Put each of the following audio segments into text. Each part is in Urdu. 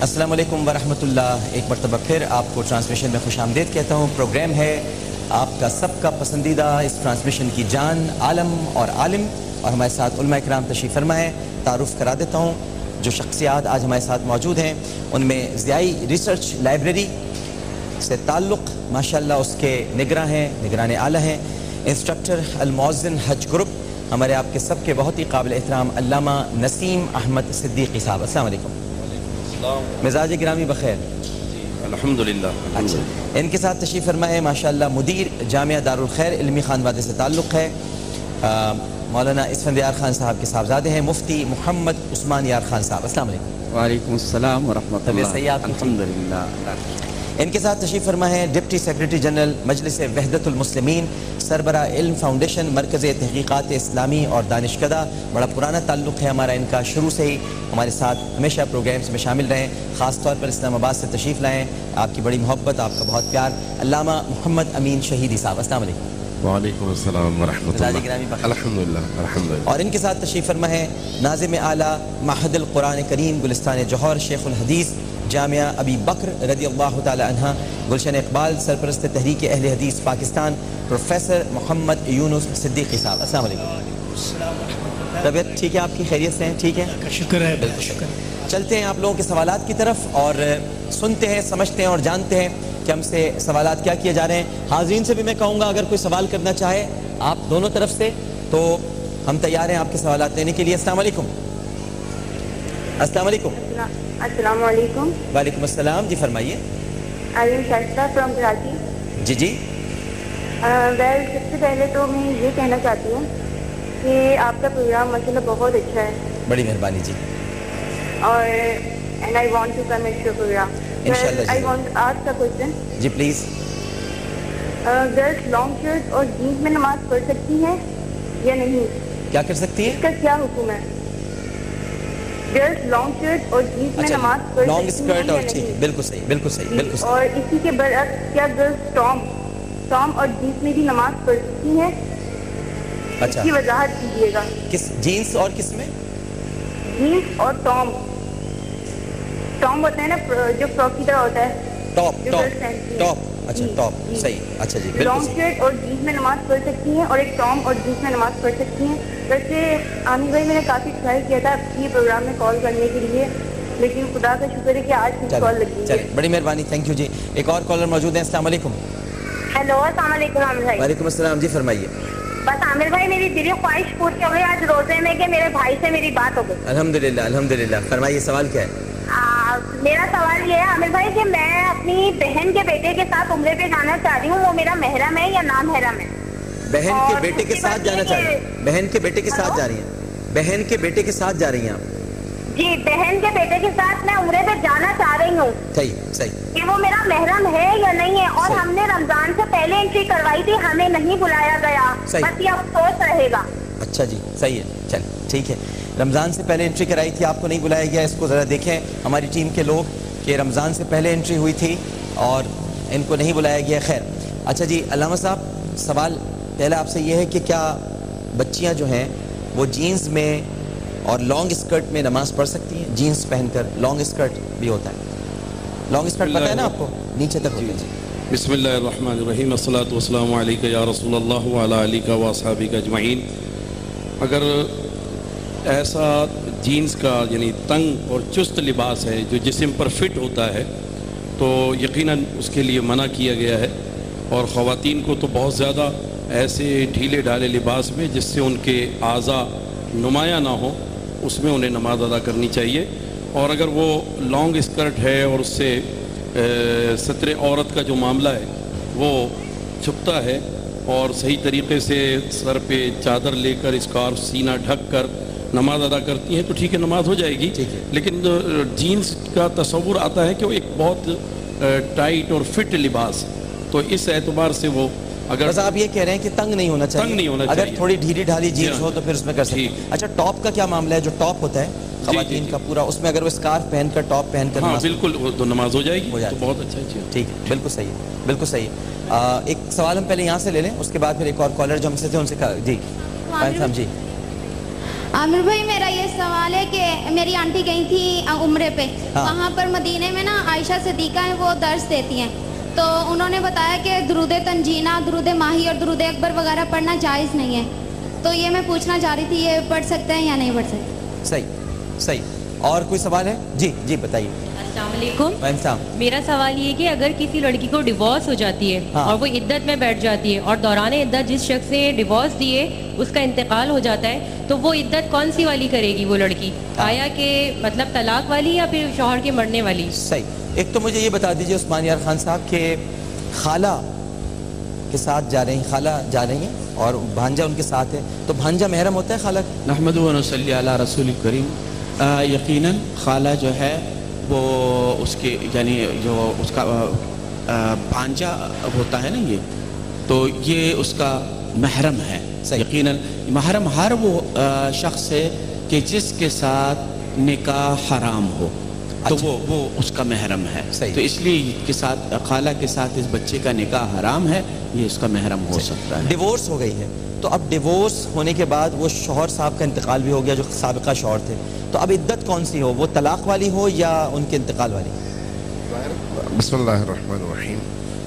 السلام علیکم ورحمۃ اللہ. ایک مرتبہ پھر آپ کو ٹرانسمیشن میں خوش آمدید کہتا ہوں. پروگرام ہے آپ کا سب کا پسندیدہ, اس ٹرانسمیشن کی جان, عالم اور عالم, اور ہمارے ساتھ علماء کرام تشریف فرما ہے. تعارف کرا دیتا ہوں جو شخصیات آج ہمارے ساتھ موجود ہیں. ان میں ضیائی ریسرچ لائبریری سے تعلق ماشاءاللہ اس کے نگراں ہیں, نگران اعلیٰ ہیں. انسٹرکٹر المعزن حج گروپ ہمارے آپ کے سب کے بہت ہی قابل احترام علامہ نسیم احمد صدیقی صاحب. السلام علیکم. مزاج گرامی بخیر؟ الحمدللہ. اچھا, ان کے ساتھ تشریف فرما ہے ماشاءاللہ مدیر جامعہ دارالخیر علمی خانوادے سے تعلق ہے, مولانا اسفند یار خان صاحب کے صاحبزادے ہیں, مفتی محمد عثمان یار خان صاحب. السلام علیکم. وعلیکم السلام ورحمۃ اللہ. الحمدللہ. ان کے ساتھ تشریف فرما ہے ڈپٹی سیکریٹری جنرل مجلس وحدت المسلمین, سربراہ علم فاؤنڈیشن, مرکز تحقیقات اسلامی اور دانشکدہ. بڑا پرانا تعلق ہے ہمارا ان کا, شروع سے ہی ہمارے ساتھ ہمیشہ پروگرامز میں شامل رہیں, خاص طور پر اسلام آباد سے تشریف لائیں. آپ کی بڑی محبت, آپ کا بہت پیار. علامہ محمد امین شہیدی صاحب. السلام علیکم. وعلیکم السلام ورحمۃ اللہ. الحمدللہ الحمدللہ. اور ان کے ساتھ تشریف فرما ہے ناظم اعلیٰ معہد القرآن کریم گلستان جوہر, شیخ الحدیث جامعہ ابی بکر رضی اللہ تعالی عنہ, گلشن اقبال, سرپرست تحریک اہل حدیث پاکستان, پروفیسر محمد یونس صدیقی صاحب. السلام علیکم. طبیعت ٹھیک ہے آپ کی؟ خیریت سے ہیں؟ ٹھیک ہے, شکر ہے. بالکل شکر. چلتے ہیں آپ لوگوں کے سوالات کی طرف اور سنتے ہیں, سمجھتے ہیں اور جانتے ہیں کہ ہم سے سوالات کیا کیے جا رہے ہیں. حاضرین سے بھی میں کہوں گا اگر کوئی سوال کرنا چاہے آپ دونوں طرف سے تو ہم تیار ہیں آپ کے سوالات لینے کے لیے. السلام علیکم. السلام علیکم. السلام علیکم. وعلیکم السلام. جی فرمائیے. فرام کراچی. جی جی. سب سے پہلے تو میں یہ کہنا چاہتی ہوں کہ آپ کا پروگرام ماشاءاللہ بہت اچھا ہے. بڑی مہربانی جی. اور and I want to come into your programme. I want to ask a question. جی پلیز. گرلس لانگ شرٹ اور جینس میں نماز پڑھ سکتی ہیں یا نہیں؟ کیا کر سکتی ہیں؟ اس کا کیا حکم ہے؟ گرلس لانگ شرٹ اور جینس میں نماز پڑھ لانگ سکتی ہیں اسکرٹ یا اور نہیں؟ ٹھیک, بالکل صحیح, بالکل صحیح, بالکل صحیح. اور اسی کے برعکس کیا گرلس ٹام اور جینس میں بھی نماز پڑھ سکتی ہیں؟ اچھا, اس کی وضاحت کیجیے گا. کس جینس اور کس میں؟ جینس اور ٹام ہوتا ہے نا جو فراک کی طرح ہوتا ہے. ٹاپ. اچھا ٹاپ, صحیح. اچھا جی, لانگ شرٹ اور جینس میں نماز پڑھ سکتی ہیں اور ایک ٹام اور جینس میں نماز پڑھ سکتی ہیں. ویسے عامر بھائی میں نے کافی ٹرائی کیا تھا یہ پروگرام میں کال کرنے کے لیے, لیکن خدا کا شکر ہے کہ آج کی کال لگی ہے. بڑی مہربانی, تھینک یو جی. ایک اور کالر موجود ہیں. السلام علیکم. ہیلو, السلام علیکم عامر بھائی. وعلیکم السلام. جی فرمائیے. بس عامر بھائی میری دلی خواہش پوری ہو گئی آج روزے میں کہ میرے بھائی سے میری بات ہو گئی. الحمدللہ الحمدللہ. فرمائیے, سوال کیا ہے؟ میرا سوال یہ ہے عامر بھائی کہ میں اپنی بہن کے بیٹے کے ساتھ عمرے پہ جانا چاہ رہی ہوں, وہ میرا محرم ہے یا نامحرم ہے؟ بہن کے بیٹے کے ساتھ جانا چاہ رہی ہیں؟ بہن کے بیٹے کے ساتھ جا رہی ہیں؟ بہن کے بیٹے کے ساتھ جا رہی ہیں آپ؟ جی, بہن کے بیٹے کے ساتھ میں عمرے پہ جانا چاہ رہی ہوں. صحیح صحیح. کہ وہ میرا محرم ہے یا نہیں ہے, اور ہم نے رمضان سے پہلے انٹری کروائی تھی, ہمیں نہیں بلایا گیا, بس یہ افسوس رہے گا. اچھا جی, صحیح ہے, چل ٹھیک ہے. رمضان سے پہلے انٹری کرائی تھی, آپ کو نہیں بلایا گیا. اس کو ذرا دیکھیں ہماری ٹیم کے لوگ کہ رمضان سے پہلے انٹری ہوئی تھی اور ان کو نہیں بلایا گیا. خیر, اچھا جی علامہ صاحب, سوال پہلا آپ سے یہ ہے کہ کیا بچیاں جو ہیں وہ جینس میں اور لانگ اسکرٹ میں نماز پڑھ سکتی ہیں؟ جینس پہن کر لانگ اسکرٹ بھی ہوتا ہے, لانگ اسکرٹ پتہ ہے نا آپ کو, نیچے تک ہوتا ہے. بسم اللہ الرحمن الرحیم. الصلاۃ والسلام علیک یا رسول اللہ وعلی آلک و اصحابک اجمعین. اگر ایسا جینس کا یعنی تنگ اور چست لباس ہے جو جسم پر فٹ ہوتا ہے تو یقیناً اس کے لیے منع کیا گیا ہے, اور خواتین کو تو بہت زیادہ ایسے ڈھیلے ڈھالے لباس میں جس سے ان کے اعضاء نمایاں نہ ہوں اس میں انہیں نماز ادا کرنی چاہیے. اور اگر وہ لانگ اسکرٹ ہے اور اس سے ستر عورت کا جو معاملہ ہے وہ چھپتا ہے اور صحیح طریقے سے سر پہ چادر لے کر اسکارف سینہ ڈھک کر نماز ادا کرتی ہیں تو ٹھیک ہے, نماز ہو جائے گی. لیکن جینس کا تصور آتا ہے کہ وہ ایک بہت ٹائٹ اور فٹ لباس, تو اس اعتبار سے وہ اگر بس آپ یہ کہہ رہے ہیں کہ تنگ نہیں ہونا چاہیے, تنگ نہیں ہونا چاہیے, اگر تھوڑی ڈھیلی ڈھالی جینس ہو تو پھر اس میں کر سکتے ہیں. اچھا, ٹاپ کا کیا معاملہ ہے؟ جو ٹاپ ہوتا ہے خواتین کا پورا, اس میں اگر وہ اسکارف پہن کر ٹاپ پہن کر, ہاں بالکل, وہ تو نماز ہو جائے گی, تو بہت اچھا ہے. ٹھیک ہے, بالکل صحیح ہے, بالکل صحیح ہے. ایک سوال ہم پہلے یہاں سے لے لیں, اس کے بعد پھر ایک اور کالر جو ہم سے تھے ان سے. جی صاحب جی. عامر بھائی میرا یہ سوال ہے کہ میری آنٹی گئی تھی عمرے پہ، وہاں پر مدینے میں نا عائشہ صدیقہ ہیں، وہ درس دیتی ہیں، تو انہوں نے بتایا کہ درود تنجینہ، درود ماہی اور درود اکبر وغیرہ پڑھنا جائز نہیں ہے، تو یہ میں پوچھنا چاہ رہی تھی یہ پڑھ سکتے ہیں یا نہیں پڑھ سکتے؟ صحیح. اور کوئی سوال ہے؟ جی بتائیے. السلام علیکم. میرا سوال یہ کہ اگر کسی لڑکی کو ڈیورس ہو جاتی ہے اور وہ عدت میں بیٹھ جاتی ہے اور دوران عدت جس شخص سے ڈیورس دیے اس کا انتقال ہو جاتا ہے، تو وہ عدت کون سی والی کرے گی وہ لڑکی؟ آیا کہ مطلب طلاق والی یا پھر شوہر کے مرنے والی؟ صحیح. ایک تو مجھے یہ بتا دیجیے عثمان یار خان صاحب کہ خالہ کے ساتھ جا رہی ہیں اور بھانجا ان کے ساتھ ہے، تو بھانجا محرم ہوتا ہے خالہ؟ نحمد و نصلی علی رسول کریم. یقیناً خالہ جو ہے وہ اس کے یعنی جو اس کا بھانجا ہوتا ہے نا، یہ تو یہ اس کا محرم ہے. یقیناً محرم ہر وہ شخص ہے کہ جس کے ساتھ نکاح حرام ہو تو وہ اس کا محرم ہے. تو اس لیے کے ساتھ خالہ کے ساتھ اس بچے کا نکاح حرام ہے، یہ اس کا محرم ہو سکتا ہے. ڈیورس ہو گئی ہے تو اب ڈیورس ہونے کے بعد وہ شوہر صاحب کا انتقال بھی ہو گیا جو سابقہ شوہر تھے، تو اب عدت کون سی ہو، وہ طلاق والی ہو یا ان کے انتقال والی؟ بسم اللہ الرحمن الرحیم.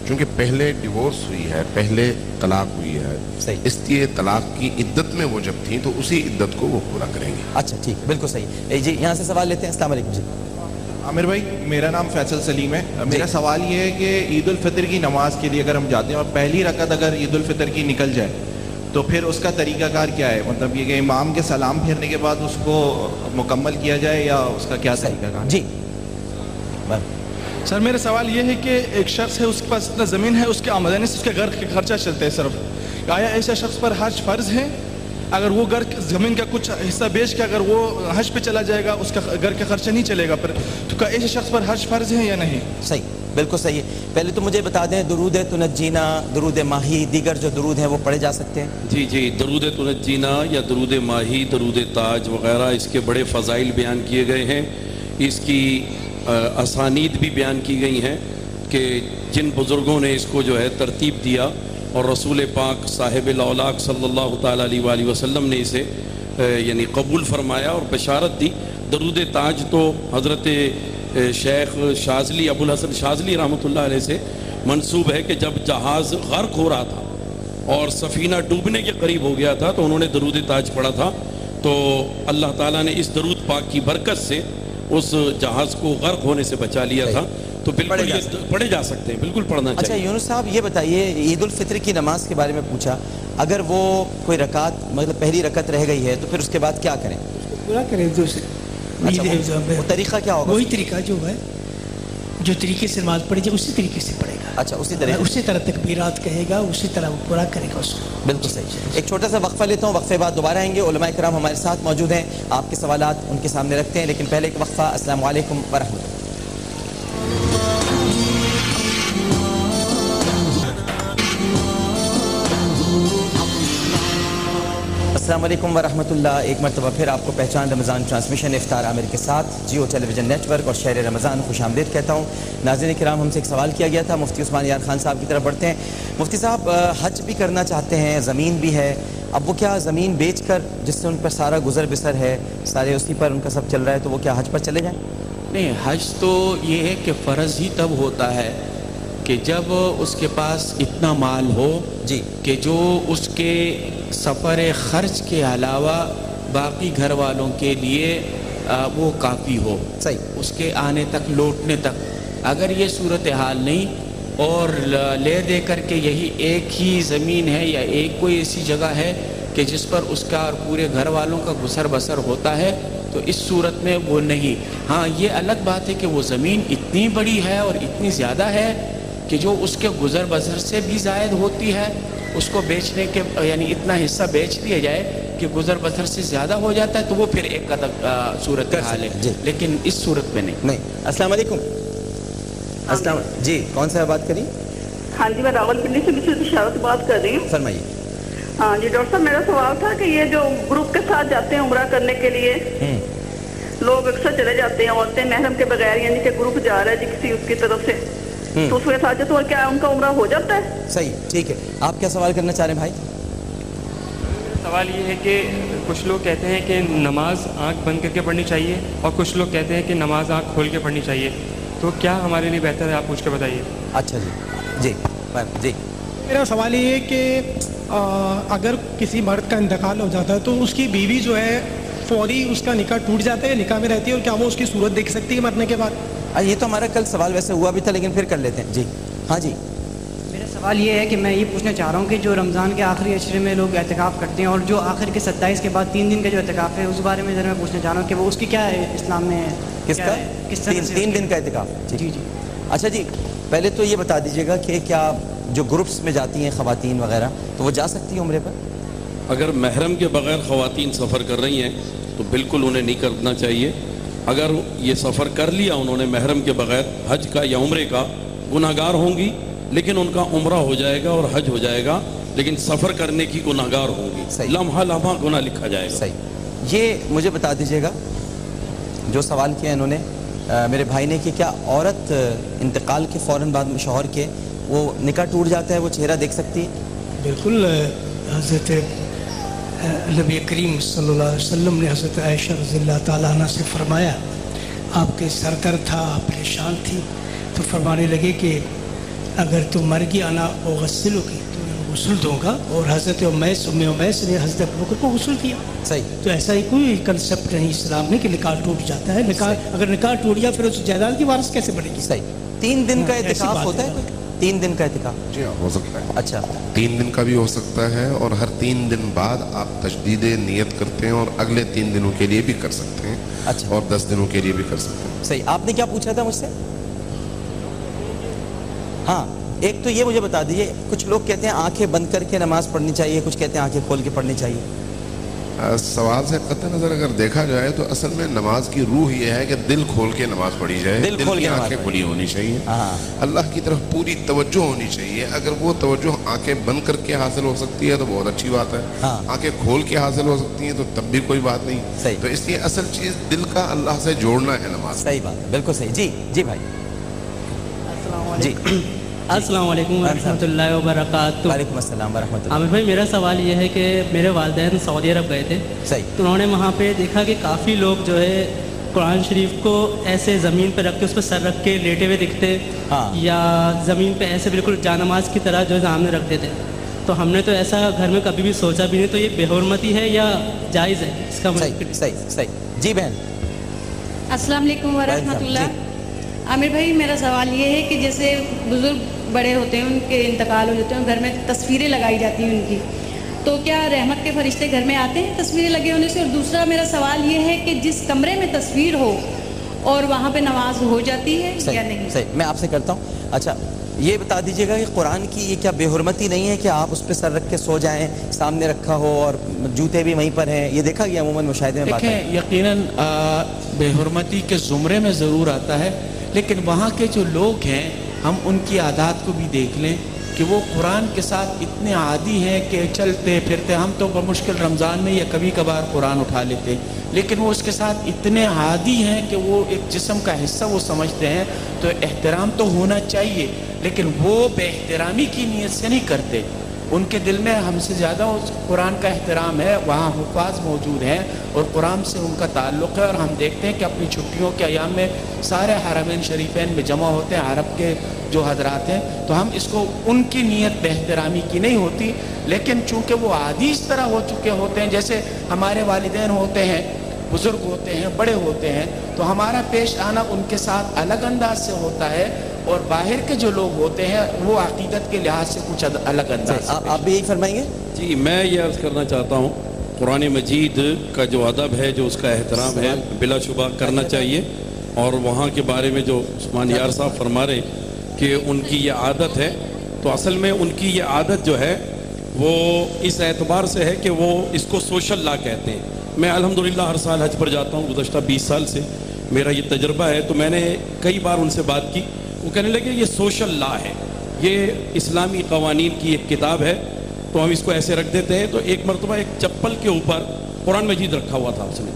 چونکہ پہلے ڈیورس ہوئی ہے، پہلے طلاق ہوئی ہے، اس لیے طلاق کی عدت میں وہ جب تھیں تو اسی عدت کو وہ پورا کریں گے. اچھا ٹھیک، بالکل صحیح. جی یہاں سے سوال لیتے ہیں. السلام علیکم. جی عامر بھائی، میرا نام فیصل سلیم ہے. میرا سوال یہ ہے کہ عید الفطر کی نماز کے لیے اگر ہم جاتے ہیں اور پہلی رکعت اگر عید الفطر کی نکل جائے تو پھر اس کا طریقہ کار کیا ہے؟ مطلب یہ کہ امام کے سلام پھیرنے کے بعد اس کو مکمل کیا جائے یا اس کا کیا طریقہ کار؟ جی سر، میرا سوال یہ ہے کہ ایک شخص ہے، اس کے پاس اتنا زمین ہے، اس کے آمدنی سے اس کے گھر کے خرچہ چلتے ہیں صرف، آیا ایسا شخص پر حج فرض ہے؟ اگر وہ گھر زمین کا کچھ حصہ بیچ کے اگر وہ حج پہ چلا جائے گا اس کا گھر کا خرچہ نہیں چلے گا، پر تو کیا ایسے شخص پر حج فرض ہے یا نہیں؟ صحیح، بالکل صحیح. پہلے تو مجھے بتا دیں درود تنجینا، درود ماہی، دیگر جو درود ہیں وہ پڑھے جا سکتے ہیں؟ جی درود تنجینا یا درود ماہی، درود تاج وغیرہ اس کے بڑے فضائل بیان کیے گئے ہیں. اس کی اسانید بھی بیان کی گئی ہیں کہ جن بزرگوں نے اس کو جو ہے ترتیب دیا اور رسول پاک صاحب الاولاق صلی اللہ تعالیٰ علیہ وآلہ وسلم نے اسے یعنی قبول فرمایا اور بشارت دی. درود تاج تو حضرت شیخ شاذلی ابو الحسن شاذلی رحمۃ اللہ علیہ سے منسوب ہے کہ جب جہاز غرق ہو رہا تھا اور سفینہ ڈوبنے کے قریب ہو گیا تھا تو انہوں نے درود تاج پڑھا تھا، تو اللہ تعالیٰ نے اس درود پاک کی برکت سے اس جہاز کو غرق ہونے سے بچا لیا تھا. تو بالکل یہ پڑھے جا سکتے ہیں، بالکل پڑھنا چاہیے. اچھا یونس صاحب یہ بتائیے، عید الفطر کی نماز کے بارے میں پوچھا، اگر وہ کوئی رکعت مطلب پہلی رکعت رہ گئی ہے تو پھر اس کے بعد کیا کریں؟ پورا کریں. دوسرے وہ طریقہ کیا ہوگا؟ وہی طریقہ جو ہے، جو طریقے سے نماز پڑھی جائے اسی طریقے سے پڑھے گا. اچھا اسی طرح تکبیرات کہے گا، اسی طرح وہ پورا کرے گا اس کو. بالکل صحیح. ایک چھوٹا سا وقفہ لیتا ہوں، وقفے بعد دوبارہ آئیں گے. علماء کرام ہمارے ساتھ موجود ہیں، آپ کے سوالات ان کے سامنے رکھتے ہیں، لیکن پہلے ایک وقفہ. السلام علیکم ورحمۃ اللہ. السلام علیکم ورحمۃ اللہ. ایک مرتبہ پھر آپ کو پہچان رمضان ٹرانسمیشن افطار عامر کے ساتھ جیو ٹیلی ویژن نیٹ ورک اور شہر رمضان خوش آمدید کہتا ہوں. ناظرین کرام، ہم سے ایک سوال کیا گیا تھا، مفتی عثمان یار خان صاحب کی طرف بڑھتے ہیں. مفتی صاحب، حج بھی کرنا چاہتے ہیں، زمین بھی ہے، اب وہ کیا زمین بیچ کر جس سے ان پر سارا گزر بسر ہے، سارے اسی پر ان کا سب چل رہا ہے، تو وہ کیا حج پر چلے جائیں؟ نہیں، حج تو یہ ہے کہ فرض ہی تب ہوتا ہے کہ جب اس کے پاس اتنا مال ہو جی کہ جو اس کے سفر خرچ کے علاوہ باقی گھر والوں کے لیے وہ کافی ہو. صحیح. اس کے آنے تک، لوٹنے تک. اگر یہ صورتحال نہیں اور لے دے کر کے یہی ایک ہی زمین ہے یا ایک کوئی ایسی جگہ ہے کہ جس پر اس کا اور پورے گھر والوں کا گزر بسر ہوتا ہے تو اس صورت میں وہ نہیں. ہاں یہ الگ بات ہے کہ وہ زمین اتنی بڑی ہے اور اتنی زیادہ ہے کہ جو اس کے گزر بسر سے بھی زائد ہوتی ہے، اس کو بیچنے کے یعنی اتنا حصہ بیچ دیا جائے کہ گزر بسر سے زیادہ ہو جاتا ہے تو وہ پھر ایک صورت حال ہے. لیکن اس صورت میں نہیں. السلام علیکم. السلام. جی کون سا بات کری؟ ہاں جی، میں راول پنڈی سے مسز اشارہ سے بات کر رہی ہوں. فرمائیے. ہاں جی ڈاکٹر صاحب، میرا سوال تھا کہ یہ جو گروپ کے ساتھ جاتے ہیں عمرہ کرنے کے لیے، لوگ اکثر چلے جاتے ہیں، عورتیں محرم کے بغیر، یعنی کہ گروپ جا رہا ہے جی کسی اس کی طرف سے، تو اس کے ساتھ تو کیا ان کا عمرہ ہو جاتا ہے؟ صحیح، ٹھیک ہے. آپ کیا سوال کرنا چاہ رہے ہیں بھائی؟ سوال یہ ہے کہ کچھ لوگ کہتے ہیں کہ نماز آنکھ بند کر کے پڑھنی چاہیے اور کچھ لوگ کہتے ہیں کہ نماز آنکھ کھول کے پڑھنی چاہیے، تو کیا ہمارے لیے بہتر ہے؟ آپ پوچھ کے بتائیے. اچھا جی جی میرا سوال یہ ہے کہ اگر کسی مرد کا انتقال ہو جاتا ہے تو اس کی بیوی جو ہے فوری اس کا نکاح ٹوٹ جاتا ہے، نکاح میں رہتی ہے، اور کیا وہ اس کی صورت دیکھ سکتی ہے مرنے کے بعد؟ یہ تو ہمارا کل سوال ویسے ہوا بھی تھا لیکن پھر کر لیتے ہیں. جی ہاں جی. میرا سوال یہ ہے کہ میں یہ پوچھنا چاہ رہا ہوں کہ جو رمضان کے آخری عشرے میں لوگ اعتکاف کرتے ہیں اور جو آخر کے 27 کے بعد 3 دن کا جو اعتکاف ہے اس بارے میں ذرا میں پوچھنا چاہ رہا ہوں کہ وہ اس کی کیا ہے اسلام میں؟ کس کا؟ 3 دن کا اعتکاف. جی. اچھا جی، پہلے تو یہ بتا دیجیے گا کہ کیا جو گروپس میں جاتی ہیں خواتین وغیرہ تو وہ جا سکتی ہیں عمرے پر؟ اگر محرم کے بغیر خواتین سفر کر رہی ہیں تو بالکل انہیں نہیں کرنا چاہیے. اگر یہ سفر کر لیا انہوں نے محرم کے بغیر حج کا یا عمرے کا، گناہ گار ہوں گی، لیکن ان کا عمرہ ہو جائے گا اور حج ہو جائے گا، لیکن سفر کرنے کی گناہ گار ہوں گی. لمحہ لمحہ گناہ لکھا جائے گا. صحیح. یہ مجھے بتا دیجیے گا جو سوال کیا انہوں نے میرے بھائی نے کہ کیا عورت انتقال کے فوراً بعد شوہر کے وہ نکاح ٹوٹ جاتا ہے وہ چہرہ دیکھ سکتی ہے؟ بالکل. حضرت نبی کریم صلی اللہ علیہ وسلم نے حضرت عائشہ رضی اللہ تعالیٰ عنہ سے فرمایا، آپ کے سر درد تھا، آپ پریشان تھی، تو فرمانے لگے کہ اگر تو مر گیا انا اغسلو کی تو میں غسل دوں گا، اور حضرت امیس نے حضرت ابوبکر کو غسل کیا. صحیح. تو ایسا ہی کوئی کنسپٹ نہیں اسلام میں کہ نکاح ٹوٹ جاتا ہے. نکاح اگر نکاح ٹوٹ گیا پھر اس جائیداد کی وارث کیسے بنے گی؟ صحیح. 3 دن کا اعتکاف ہوتا ہے کوئی؟ 3 دن کا اعتکاف؟ جی ہاں، ہو سکتا ہے. اچھا. 3 دن کا بھی ہو سکتا ہے، اور ہر 3 دن بعد آپ تجدید نیت کرتے ہیں اور اگلے 3 دنوں کے لیے بھی کر سکتے ہیں. اچھا. اور 10 دنوں کے لیے بھی کر سکتے ہیں. صحیح. آپ نے کیا پوچھا تھا مجھ سے؟ ہاں، ایک تو یہ مجھے بتا دیجیے، کچھ لوگ کہتے ہیں آنکھیں بند کر کے نماز پڑھنی چاہیے، کچھ کہتے ہیں آنکھیں کھول کے پڑھنی چاہیے. سوال سے قطع نظر اگر دیکھا جائے تو اصل میں نماز کی روح یہ ہے کہ دل کھول کے نماز پڑھی جائے، دل کی آنکھیں کھلی ہونی چاہیے، اللہ کی طرف پوری توجہ ہونی چاہیے. اگر وہ توجہ آنکھیں بند کر کے حاصل ہو سکتی ہے تو بہت اچھی بات ہے، آنکھیں کھول کے حاصل ہو سکتی ہیں تو تب بھی کوئی بات نہیں. تو اس لیے اصل چیز دل کا اللہ سے جوڑنا ہے نماز. صحیح بات ہے، بالکل صحیح. جی جی بھائی. جی السلام علیکم ورحمۃ اللہ وبرکاتہ. وعلیکم السلام ورحمۃ اللہ. عامر بھائی، میرا سوال یہ ہے کہ میرے والدین سعودی عرب گئے تھے. صحیح. تو انہوں نے وہاں پہ دیکھا کہ کافی لوگ جو ہے قرآن شریف کو ایسے زمین پہ رکھ کے اس پہ سر رکھ کے لیٹے ہوئے دکھتے، یا زمین پہ ایسے بالکل جانماز کی طرح جو ہے سامنے رکھ دیتے. تو ہم نے تو ایسا گھر میں کبھی بھی سوچا بھی نہیں. تو یہ بے حرمتی ہے یا جائز ہے اس کا؟ صحیح. جی بہن. السلام علیکم ورحمۃ اللہ. عامر بھائی، میرا سوال یہ ہے کہ جیسے بزرگ بڑے ہوتے ہیں، ان کے انتقال ہو جاتے ہیں، گھر میں تصویریں لگائی جاتی ہیں ان کی، تو کیا رحمت کے فرشتے گھر میں آتے ہیں تصویریں لگے ہونے سے؟ اور دوسرا میرا سوال یہ ہے کہ جس کمرے میں تصویر ہو اور وہاں پہ نماز ہو جاتی ہے یا نہیں؟ صحیح. میں آپ سے کرتا ہوں. اچھا، یہ بتا دیجیے گا کہ قرآن کی یہ کیا بے حرمتی نہیں ہے کہ آپ اس پہ سر رکھ کے سو جائیں، سامنے رکھا ہو اور جوتے بھی وہیں پر ہیں؟ یہ دیکھا گیا عموماً مشاہدے میں. دیکھیں، یقیناً بے حرمتی کے زمرے میں ضرور آتا ہے، لیکن وہاں کے جو لوگ ہیں ہم ان کی عادات کو بھی دیکھ لیں کہ وہ قرآن کے ساتھ اتنے عادی ہیں کہ چلتے پھرتے، ہم تو بمشکل رمضان میں یا کبھی کبھار قرآن اٹھا لیتے، لیکن وہ اس کے ساتھ اتنے عادی ہیں کہ وہ ایک جسم کا حصہ وہ سمجھتے ہیں. تو احترام تو ہونا چاہیے، لیکن وہ بے احترامی کی نیت سے نہیں کرتے. ان کے دل میں ہم سے زیادہ قرآن کا احترام ہے. وہاں حفاظ موجود ہیں اور قرآن سے ان کا تعلق ہے، اور ہم دیکھتے ہیں کہ اپنی چھٹیوں کے ایام میں سارے حرمین شریفین میں جمع ہوتے ہیں، عرب کے جو حضرات ہیں. تو ہم اس کو، ان کی نیت بے احترامی کی نہیں ہوتی، لیکن چونکہ وہ عادی اس طرح ہو چکے ہوتے ہیں، جیسے ہمارے والدین ہوتے ہیں، بزرگ ہوتے ہیں، بڑے ہوتے ہیں، تو ہمارا پیش آنا ان کے ساتھ الگ انداز سے ہوتا ہے، اور باہر کے جو لوگ ہوتے ہیں وہ عقیدت کے لحاظ سے کچھ الگ انداز سے. آپ بھی یہی فرمائیں گے؟ جی، میں یہ عرض کرنا چاہتا ہوں، قرآن مجید کا جو ادب ہے، جو اس کا احترام ہے، بلا شبہ کرنا چاہیے. اور وہاں کے بارے میں جو عثمان یار صاحب فرما رہے کہ ان کی یہ عادت ہے، تو اصل میں ان کی یہ عادت جو ہے وہ اس اعتبار سے ہے کہ وہ اس کو سوشل لا کہتے ہیں. میں الحمدللہ ہر سال حج پر جاتا ہوں، گزشتہ 20 سال سے میرا یہ تجربہ ہے. تو میں نے کئی بار ان سے بات کی، وہ کہنے لگے یہ سوشل لا ہے، یہ اسلامی قوانین کی ایک کتاب ہے، تو ہم اس کو ایسے رکھ دیتے ہیں. تو ایک مرتبہ ایک چپل کے اوپر قرآن مجید رکھا ہوا تھا اس نے،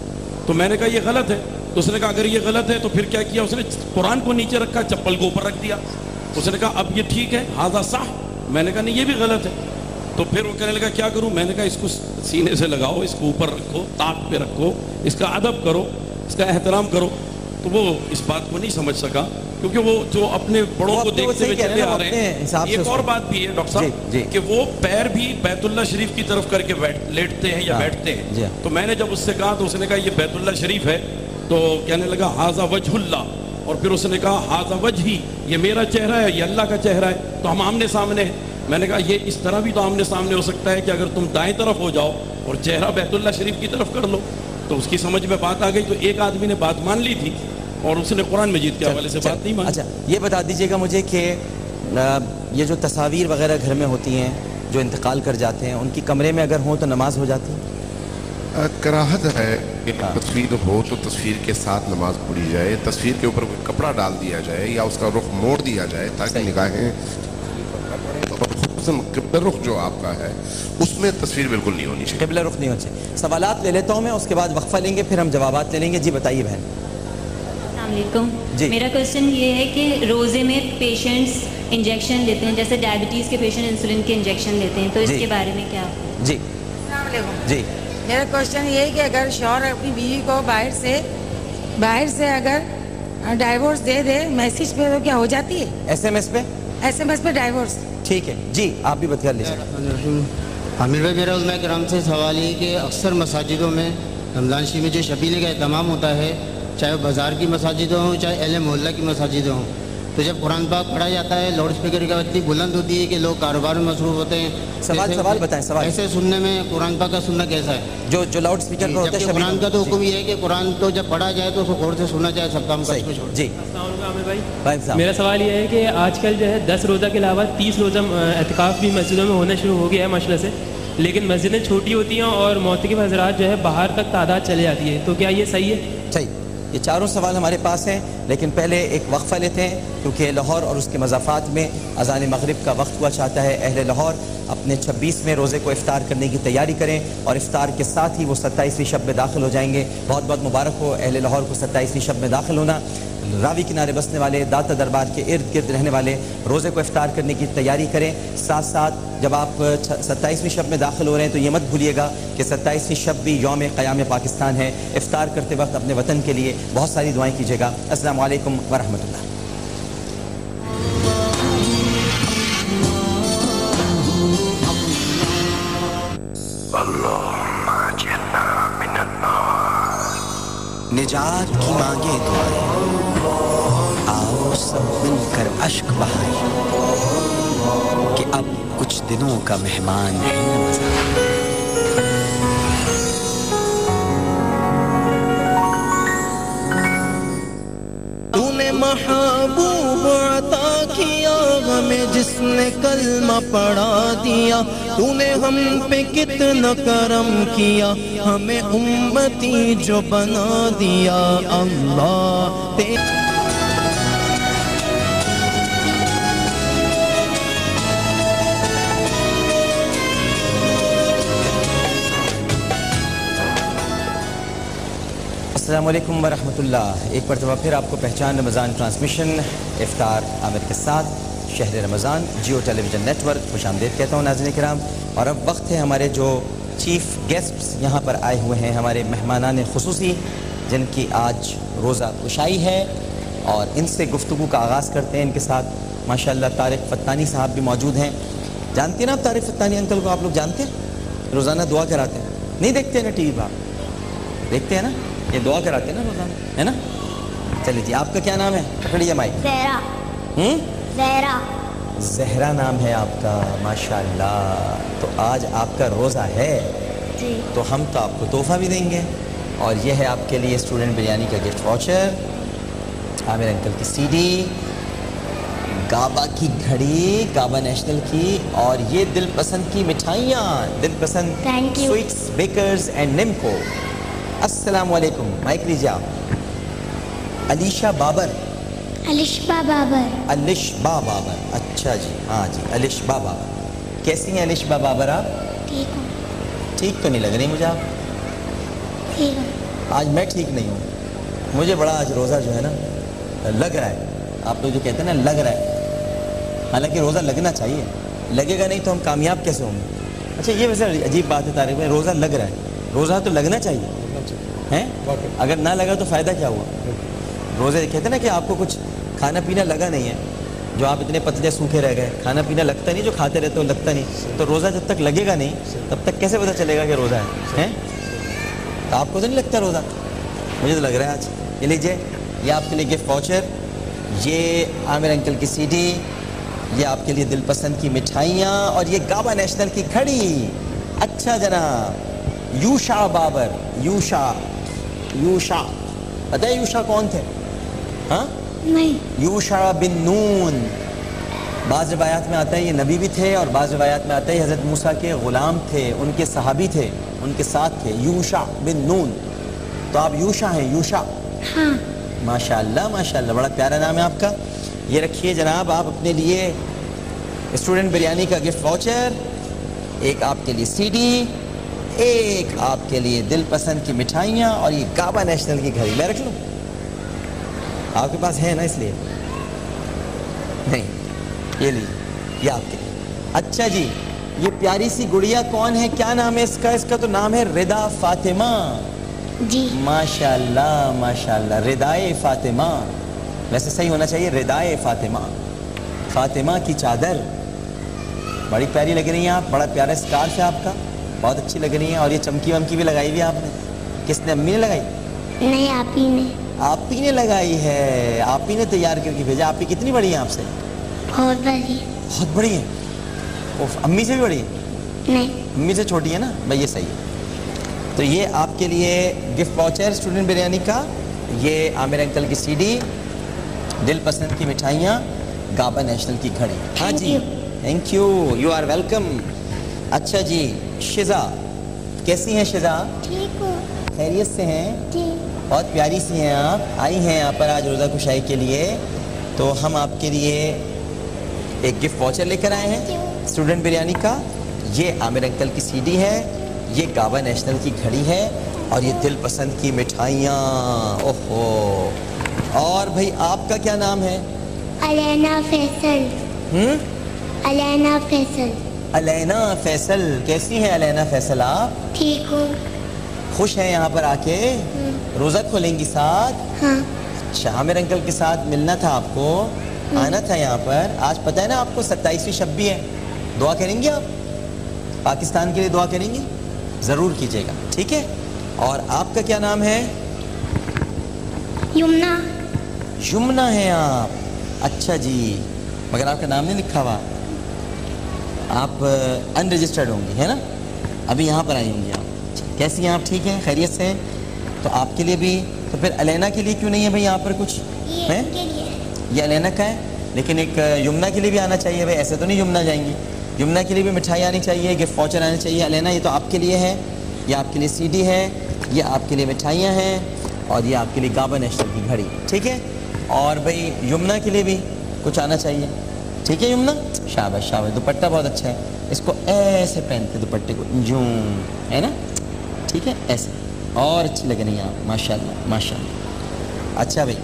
تو میں نے کہا یہ غلط ہے. تو اس نے کہا اگر یہ غلط ہے تو پھر کیا کیا؟ اس نے قرآن کو نیچے رکھا، چپل کو اوپر رکھ دیا. اس نے کہا اب یہ ٹھیک ہے، ھذا صح. میں نے کہا نہیں، یہ بھی غلط ہے. تو پھر وہ کہنے لگا کیا کروں؟ میں نے کہا اس کو سینے سے لگاؤ، اس کو اوپر رکھو، طاق پہ رکھو، اس کا ادب کرو، اس کا احترام کرو. تو وہ اس بات کو نہیں سمجھ سکا کیونکہ وہ جو اپنے بڑوں کو دیکھتے ہوئے چلے آ رہے ہیں. ایک اور بات بھی ہے ڈاکٹر صاحب کہ وہ پیر بھی بیت اللہ شریف کی طرف کر کے لیٹتے ہیں یا بیٹھتے ہیں. تو میں نے جب اس سے کہا تو اس نے کہا یہ بیت اللہ شریف ہے. تو کہنے لگا ھذا وجہ اللہ، اور پھر اس نے کہا ھذا وجہی، یہ میرا چہرہ ہے، یہ اللہ کا چہرہ ہے، تو ہم آمنے سامنے ہیں. میں نے کہا یہ اس طرح بھی تو آمنے سامنے ہو سکتا ہے کہ اگر تم دائیں طرف ہو جاؤ اور چہرہ بیت اللہ شریف کی طرف کر لو. تو اس کی سمجھ میں بات آ گئی. تو ایک آدمی نے بات مان لی تھی اور اس نے قرآن مجید کے حوالے سے بات نہیں مانی. اچھا یہ بتا دیجیے گا مجھے کہ یہ جو تصاویر وغیرہ گھر میں ہوتی ہیں جو انتقال کر جاتے ہیں، ان کی کمرے میں اگر ہوں تو نماز ہو جاتی ہے؟ کراہت ہے کہ تصویر ہو تو تصویر کے ساتھ نماز پڑھی جائے، تصویر کے اوپر کوئی کپڑا ڈال دیا جائے یا اس کا رخ موڑ دیا جائے تاکہ نگاہیں قبلہ رخ جو آپ کا ہے اس میں تصویر بالکل نہیں ہونی چاہیے. قبلہ رخ نہیں ہونی چاہیے. سوالات لے لیتا ہوں میں، اس کے بعد وقفہ لیں گے، پھر ہم جوابات لے لیں گے. جی بتائیے بہن. السلام علیکم. میرا کوشچن یہ ہے کہ روزے میں پیشنٹس انجیکشن لیتے ہیں، جیسے ڈائبٹیز کے پیشنٹ انسولین کے انجیکشن لیتے ہیں، تو اس کے بارے میں کیا؟ جی السلام علیکم. جی میرا کوشچن یہ ہے کہ اگر شوہر اپنی بیوی کو باہر سے اگر ڈائیورس دے دے میسج پہ تو کیا ہو جاتی ہے؟ ایس ایم ایس پہ ڈائیورس. ٹھیک ہے جی آپ بھی بتا لیجیے. عامر بھائی میرا علماء کرام سے سوال یہ کہ اکثر مساجدوں میں رمضان شریف میں جو شبیلے کا اہتمام ہوتا ہے، چاہے وہ بازار کی مساجدیں ہوں چاہے اہل محلہ کی مساجدیں ہوں، تو جب قرآن پاک پڑھا جاتا ہے لاؤڈ اسپیکر کی آواز اتنی بلند ہوتی ہے کہ لوگ کاروبار میں مصروف ہوتے ہیں. سوال بتائیں. سوال ایسے سننے میں قرآن پاک کا سننا کیسا ہے؟ جو لاؤڈ اسپیکر پر ہوتا ہے قرآن کا تو حکم یہ ہے کہ قرآن تو جب پڑھا جائے تو اس کو غور سے سننا چاہے، سب کام کر چھوڑ. جی میرا سوال یہ ہے کہ آج کل جو ہے 10 روزہ کے علاوہ 30 روزہ اعتکاف بھی مسجدوں میں ہونا شروع ہو گیا ہے ماشاءاللہ سے، لیکن مسجدیں چھوٹی ہوتی ہیں اور معتکف حضرات جو ہے باہر تک تعداد چلے جاتی ہے، تو کیا یہ صحیح ہے؟ صحیح. یہ چاروں سوال ہمارے پاس ہیں، لیکن پہلے ایک وقفہ لیتے ہیں کیونکہ لاہور اور اس کے مضافات میں اذان مغرب کا وقت ہوا چاہتا ہے. اہل لاہور اپنے 26ویں روزے کو افطار کرنے کی تیاری کریں اور افطار کے ساتھ ہی وہ 27ویں شب میں داخل ہو جائیں گے. بہت بہت مبارک ہو اہل لاہور کو 27ویں شب میں داخل ہونا. راوی کنارے بسنے والے، داتا دربار کے ارد گرد رہنے والے روزے کو افطار کرنے کی تیاری کریں. ساتھ ساتھ جب آپ 27ویں شب میں داخل ہو رہے ہیں تو یہ مت بھولیے گا کہ 27ویں شب بھی یوم قیام پاکستان ہے. افطار کرتے وقت اپنے وطن کے لیے بہت ساری دعائیں کیجیے گا. السلام علیکم ورحمۃ اللہ. نجات کی مانگے دعائیں، آؤ سب مل کر اشک بہائیں کہ اب کچھ دنوں کا مہمان ہے رمضان. تو نے محبوب عطا کیا ہمیں جس نے کلمہ پڑھا دیا، تو نے ہم پہ کتنا کرم کیا ہمیں امتی جو بنا دیا. اللہ السلام علیکم ورحمۃ اللہ. ایک مرتبہ پھر آپ کو پہچان رمضان ٹرانسمیشن افطار عامر کے ساتھ شہر رمضان جیو ٹیلی ویژن نیٹ ورک خوش آمدید کہتا ہوں ناظرین کرام. اور اب وقت ہے ہمارے جو چیف گیسٹس یہاں پر آئے ہوئے ہیں، ہمارے مہمانان خصوصی جن کی آج روزہ کشائی ہے، اور ان سے گفتگو کا آغاز کرتے ہیں. ان کے ساتھ ماشاءاللہ طارق فتانی صاحب بھی موجود ہیں. جانتے ہیں نا آپ طارق فتانی انکل کو؟ آپ لوگ جانتے ہیں؟ روزانہ دعا کراتے ہیں. نہیں دیکھتے ہیں نا ٹی وی پر؟ دیکھتے ہیں نا، یہ دعا کراتے ہیں نا روزانہ، ہے نا؟ چلیے جی آپ کا کیا نام ہے؟ پکڑیے مائک. زہرا نام ہے آپ کا، ماشاءاللہ. تو آج آپ کا روزہ ہے تو ہم تو آپ کو تحفہ بھی دیں گے، اور یہ ہے آپ کے لیے اسٹوڈنٹ بریانی کا گفٹ واؤچر، عامر انکل کی سی ڈی، گابا کی گھڑی، گابا نیشنل کی، اور یہ دل پسند کی مٹھائیاں، دل پسند سویٹس بیکرز اینڈ نمکو. السلام علیکم. مائک لیجیے آپ. علیشا بابر. الشبا بابر. الشبا بابر، اچھا جی، ہاں جی الشبا بابر. کیسی ہیں الشبا بابر آپ؟ ٹھیک ہوں. ٹھیک تو نہیں لگ رہی مجھے آپ. ٹھیک ہوں. آج میں ٹھیک نہیں ہوں. مجھے بڑا آج روزہ جو ہے نا لگ رہا ہے. آپ لوگ جو کہتے ہیں نا لگ رہا ہے، حالانکہ روزہ لگنا چاہیے. لگے گا نہیں تو ہم کامیاب کیسے ہوں گے؟ اچھا یہ ویسے عجیب بات ہے طارق بھائی, روزہ لگ رہا ہے, روزہ تو لگنا چاہیے ہیں, اگر نہ لگا تو فائدہ کیا ہوا؟ روزے کہتے ہیں نا کہ آپ کو کچھ کھانا پینا لگا نہیں ہے, جو آپ اتنے پتلے سوکھے رہ گئے, کھانا پینا لگتا نہیں, جو کھاتے رہتے ہو لگتا نہیں, تو روزہ جب تک لگے گا نہیں تب تک کیسے پتہ چلے گا کہ روزہ ہے؟ تو آپ کو تو نہیں لگتا روزہ؟ مجھے تو لگ رہا ہے آج. یہ لیجیے, یہ آپ کے لیے گفٹ واؤچر, یہ عامر انکل کی سی ڈی, یہ آپ کے لیے دل پسند کی مٹھائیاں, اور یہ گابا نیشنل کی گھڑی. اچھا جناب, یوشا بابر, یوشا پتہ ہے یوشا کون تھے؟ ہاں نہیں. یوشا بن نون, بعض روایات میں آتا ہے یہ نبی بھی تھے, اور بعض روایات میں آتا ہے حضرت موسیٰ کے غلام تھے, ان کے صحابی تھے, ان کے ساتھ تھے. یوشا بن نون, تو آپ یوشا ہیں؟ یوشا, ہاں. ماشاءاللہ ماشاءاللہ, بڑا پیارا نام ہے آپ کا. یہ رکھیے جناب آپ اپنے لیے اسٹوڈنٹ بریانی کا گفٹ واؤچر, ایک آپ کے لیے سی ڈی, ایک آپ کے لیے دل پسند کی مٹھائیاں, اور یہ گابا نیشنل کی گھڑی. میں رکھ لوں؟ آپ کے پاس ہے نا, اس لیے نہیں. یہ لیجیے, یہ آپ کے لیے. اچھا جی, یہ پیاری سی گڑیا کون ہے, کیا نام ہے اس کا؟ اس کا تو نام ہے ردا فاطمہ. جی ماشاءاللہ ماشاءاللہ, ردائے فاطمہ. ویسے صحیح ہونا چاہیے ردائے فاطمہ. فاطمہ کی چادر بڑی پیاری لگ رہی ہیں آپ, بڑا پیارا اسکارف ہے آپ کا, بہت اچھی لگ رہی ہیں. اور یہ چمکی ومکی بھی لگائی ہوئی ہے آپ نے, کس نے, امی نے لگائی؟ نہیں, آپ ہی نے. آپ ہی نے لگائی ہے, آپ ہی نے تیار کر کے بھیجا. آپ کی کتنی بڑی ہیں آپ سے؟ بہت بڑی. بہت بڑی ہیں؟ امی سے بھی بڑی ہیں؟ نہیں, امی سے چھوٹی ہے نا بھائی, یہ صحیح ہے. تو یہ آپ کے لیے گفٹ واؤچر اسٹوڈنٹ بریانی کا, یہ عامر انکل کی سی ڈی, دل پسند کی مٹھائیاں, گابا نیشنل کی گھڑی. ہاں جی, thank you, you are welcome. اچھا جی, شزا کیسی ہیں شزا؟ ٹھیک ہو؟ خیریت سے ہیں؟ جی. بہت پیاری سی ہیں آپ, آئی ہیں یہاں پر آج روزہ کشائی کے لیے, تو ہم آپ کے لیے ایک گفٹ واؤچر لے کر آئے ہیں اسٹوڈنٹ بریانی کا. یہ عامر انکل کی سی ڈی ہے, یہ گابا نیشنل کی گھڑی ہے, اور یہ دل پسند کی مٹھائیاں. اوہو, اور بھائی آپ کا کیا نام ہے؟ الینا فیصل. الینا فیصل. الینا فیصل, کیسی ہیں الینا فیصل آپ؟ ٹھیک ہو؟ خوش ہیں یہاں پر آ کے؟ روزہ کھولیں گی ساتھ؟ ہاں. عامر انکل کے ساتھ ملنا تھا آپ کو, آنا تھا یہاں پر. آج پتہ ہے نا آپ کو 27ویں شب بھی ہے, دعا کریں گے آپ؟ پاکستان کے لیے دعا کریں گے؟ ضرور کیجیے گا, ٹھیک ہے. اور آپ کا کیا نام ہے؟ یمنا. یمنا ہیں آپ, اچھا جی, مگر آپ کا نام نہیں لکھا ہوا, آپ ان رجسٹرڈ ہوں گی ہے نا, ابھی یہاں پر آئی ہوں گی آپ. کیسی ہیں آپ؟ ٹھیک ہیں, خیریت سے ہیں؟ تو آپ کے لیے بھی, تو پھر الینا کے لیے کیوں نہیں ہے بھائی یہاں پر کچھ ہے؟ یہ الینا کا ہے, لیکن ایک یمنا کے لیے بھی آنا چاہیے بھائی, ایسے تو نہیں یمنا جائیں گی. یمنا کے لیے بھی مٹھائی آنی چاہیے, گفٹ واؤچر آنا چاہیے. الینا یہ تو آپ کے لیے ہے, یہ آپ کے لیے سی ڈی ہے, یہ آپ کے لیے مٹھائیاں ہیں, اور یہ آپ کے لیے گابا نیشنل کی گھڑی, ٹھیک ہے. اور بھائی یمنا کے لیے بھی کچھ آنا چاہیے, ٹھیک ہے یمنا. شاباش شاباش, دوپٹہ بہت اچھا ہے, اس کو ایسے پہنتے دوپٹے کو, یوں ہے نا, ٹھیک ہے, ایسے, اور اچھی لگ رہی ہیں آپ, ماشاءاللہ ماشاءاللہ. اچھا بھائی,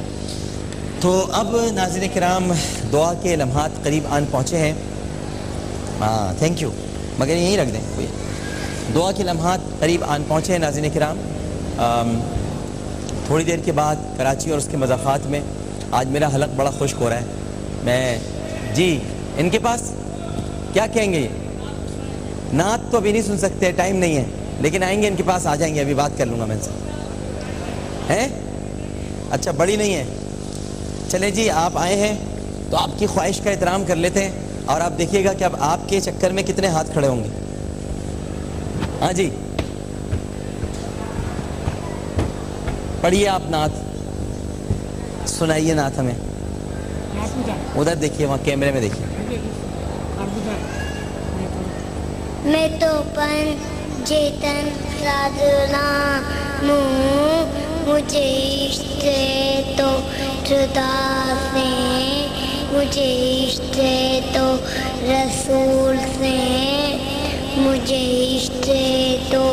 تو اب ناظرین کرام دعا کے لمحات قریب آن پہنچے ہیں. ہاں تھینک یو, مگر یہیں رکھ دیں کوئی. دعا کے لمحات قریب آن پہنچے ہیں ناظرین کرام. تھوڑی دیر کے بعد کراچی اور اس کے مضافات میں آج میرا حلق بڑا خشک ہو رہا ہے. میں جی ان کے پاس کیا کہیں گے, یہ نعت تو ابھی نہیں سن سکتے, ٹائم نہیں ہے, لیکن آئیں گے ان کے پاس, آ جائیں گے, ابھی بات کر لوں گا میں ان سے. ہیں اچھا, بڑی نہیں ہے, چلے جی آپ آئے ہیں تو آپ کی خواہش کا احترام کر لیتے ہیں, اور آپ دیکھیے گا کہ اب آپ کے چکر میں کتنے ہاتھ کھڑے ہوں گے. ہاں جی, پڑھیے آپ نعت, سنائیے نعت ہمیں. ادھر دیکھیے, وہاں کیمرے میں دیکھیے. میں تو پنجیتن سادنا مجھے عشق تو جدا سے, مجھے عشق تو رسول سے, مجھے عشق تو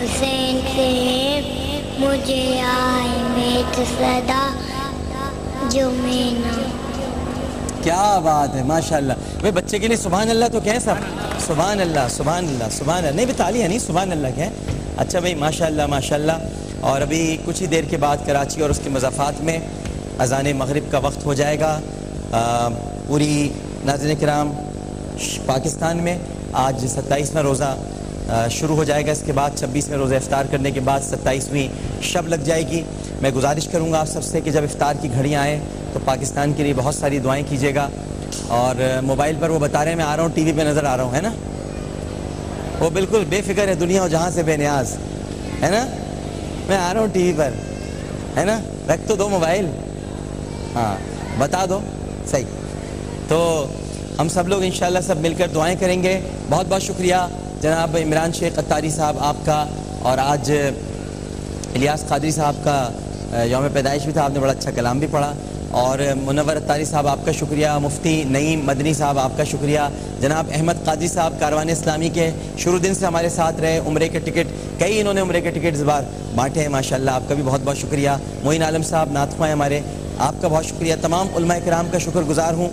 حسین سے, مجھے آئے میت صدا جو میں نہ. کیا بات ہے، ماشاءاللہ. بھائی بچے کے لیے سبحان اللہ تو کہیں سب؟ سبحان اللہ سبحان اللہ سبحان اللہ. نہیں بھی تالی ہے نہیں، سبحان اللہ کہیں. اچھا بھائی ماشاءاللہ ماشاءاللہ. اور ابھی کچھ ہی دیر کے بعد کراچی اور اس کے مضافات میں اذان مغرب کا وقت ہو جائے گا. پوری ناظرین کرام پاکستان میں آج 27واں روزہ شروع ہو جائے گا. اس کے بعد 26ویں روزہ افطار کرنے کے بعد 27ویں شب لگ جائے گی. میں گزارش کروں گا آپ سب سے کہ جب افطار کی گھڑیاں آئیں تو پاکستان کے لیے بہت ساری دعائیں کیجیے گا. اور موبائل پر وہ بتا رہے ہیں میں آ رہا ہوں، ٹی وی پہ نظر آ رہا ہوں، ہے نا؟ وہ بالکل بے فکر ہے دنیا اور جہاں سے بے نیاز، ہے نا؟ میں آ رہا ہوں ٹی وی پر، ہے نا؟ رکھ تو دو موبائل، ہاں بتا دو صحیح. تو ہم سب لوگ انشاءاللہ سب مل کر دعائیں کریں گے. بہت بہت شکریہ جناب عمران شیخ اتاری صاحب آپ کا. اور آج الیاس قادری صاحب کا یوم پیدائش بھی تھا، آپ نے بڑا اچھا کلام بھی پڑھا. اور منور اتاری صاحب آپ کا شکریہ. مفتی نعیم مدنی صاحب آپ کا شکریہ. جناب احمد قادری صاحب کاروان اسلامی کے شروع دن سے ہمارے ساتھ رہے. عمرے کے ٹکٹ کئی انہوں نے عمرے کے ٹکٹ اس بار بانٹے ہیں ماشاءاللہ، آپ کا بھی بہت بہت شکریہ. معین عالم صاحب نعت خواں ہمارے، آپ کا بہت شکریہ. تمام علماء کرام کا شکر گزار ہوں.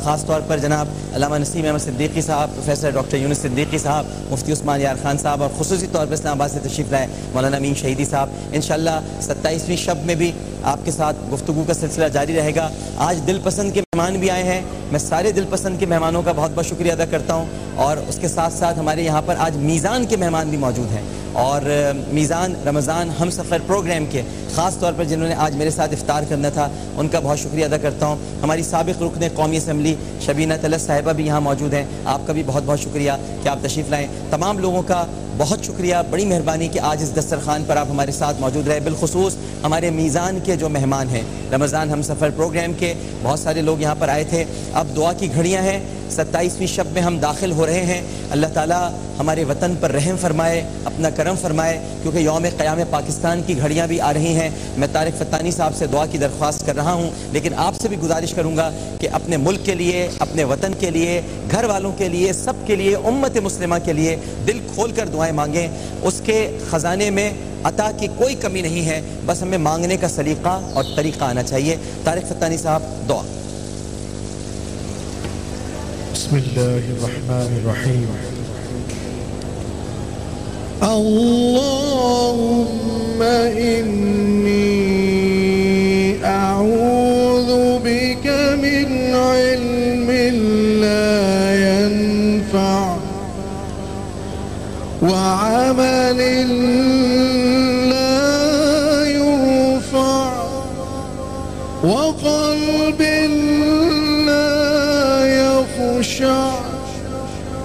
خاص طور پر جناب علامہ نسیم احمد صدیقی صاحب، پروفیسر ڈاکٹر یونس صدیقی صاحب، مفتی عثمان یار خان صاحب، اور خصوصی طور پر اسلام آباد سے تشریف لائے مولانا امین شہیدی صاحب. انشاءاللہ 27ویں شب میں بھی آپ کے ساتھ گفتگو کا سلسلہ جاری رہے گا. آج دل پسند کے مہمان بھی آئے ہیں، میں سارے دل پسند کے مہمانوں کا بہت بہت شکریہ ادا کرتا ہوں. اور اس کے ساتھ ساتھ ہمارے یہاں پر آج میزان کے مہمان بھی موجود ہیں. اور میزان رمضان ہم سفر پروگرام کے خاص طور پر جنہوں نے آج میرے ساتھ افطار کرنا تھا ان کا بہت شکریہ ادا کرتا ہوں. ہماری سابق رکن قومی اسمبلی شبینہ طلعت صاحبہ بھی یہاں موجود ہیں، آپ کا بھی بہت بہت شکریہ کہ آپ تشریف لائیں. تمام لوگوں کا بہت شکریہ، بڑی مہربانی کہ آج اس دسترخوان پر آپ ہمارے ساتھ موجود رہے. بالخصوص ہمارے میزان کے جو مہمان ہیں رمضان ہم سفر پروگرام کے بہت سارے لوگ یہاں پر آئے تھے. اب دعا کی گھڑیاں ہیں، 27ویں شب میں ہم داخل ہو رہے ہیں. اللہ تعالیٰ ہمارے وطن پر رحم فرمائے، اپنا کرم فرمائے، کیونکہ یوم قیام پاکستان کی گھڑیاں بھی آ رہی ہیں. میں طارق فتانی صاحب سے دعا کی درخواست کر رہا ہوں، لیکن آپ سے بھی گزارش کروں گا کہ اپنے ملک کے لیے، اپنے وطن کے لیے، گھر والوں کے لیے، سب کے لیے، امت مسلمہ کے لیے دل کھول کر دعائیں مانگیں. اس کے خزانے میں عطا کی کوئی کمی نہیں ہے، بس ہمیں مانگنے کا سلیقہ اور طریقہ آنا چاہیے. طارق فتانی صاحب دعا. بسم اللہ الرحمن الرحیم. اللہم انی اعوذ بک من علم لا ينفع وعمل لا يرفع وقلب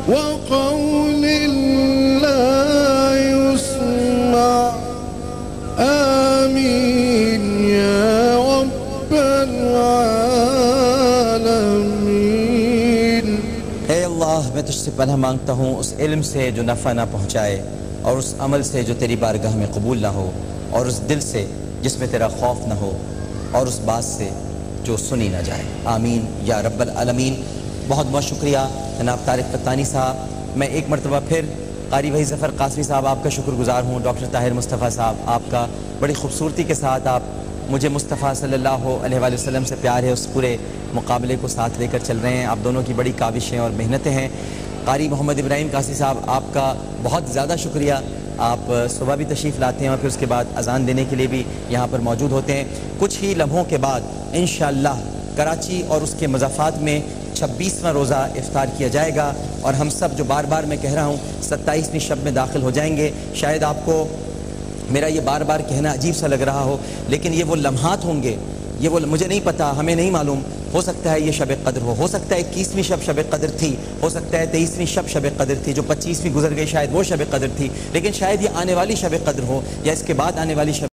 وقول لا يسمع آمين يا رب العالمين. اے اللہ میں تجھ سے پناہ مانگتا ہوں اس علم سے جو نفع نہ پہنچائے، اور اس عمل سے جو تیری بارگاہ میں قبول نہ ہو، اور اس دل سے جس میں تیرا خوف نہ ہو، اور اس بات سے جو سنی نہ جائے. آمین یا رب العالمین. بہت بہت شکریہ جناب طارق فتانی صاحب. میں ایک مرتبہ پھر قاری وحید ظفر قاسمی صاحب آپ کا شکر گزار ہوں. ڈاکٹر طاہر مصطفیٰ صاحب آپ کا بڑی خوبصورتی کے ساتھ آپ مجھے مصطفیٰ صلی اللہ علیہ وآلہ وسلم سے پیار ہے، اس پورے مقابلے کو ساتھ لے کر چل رہے ہیں. آپ دونوں کی بڑی کاوشیں اور محنتیں ہیں. قاری محمد ابراہیم قاسی صاحب آپ کا بہت زیادہ شکریہ. آپ صبح بھی تشریف لاتے ہیں اور پھر اس کے بعد اذان دینے کے لیے بھی یہاں پر موجود ہوتے ہیں. کچھ ہی لمحوں کے بعد انشاءاللہ کراچی اور اس کے مضافات میں 26واں روزہ افطار کیا جائے گا، اور ہم سب جو بار بار میں کہہ رہا ہوں 27ویں شب میں داخل ہو جائیں گے. شاید آپ کو میرا یہ بار بار کہنا عجیب سا لگ رہا ہو، لیکن یہ وہ لمحات ہوں گے، یہ وہ مجھے نہیں پتا، ہمیں نہیں معلوم. ہو سکتا ہے یہ شب قدر ہو سکتا ہے 21ویں شب قدر تھی، ہو سکتا ہے 23ویں شب قدر تھی، جو 25ویں گزر گئی شاید وہ شب قدر تھی، لیکن شاید یہ آنے والی شب قدر ہو یا اس کے بعد آنے والی شب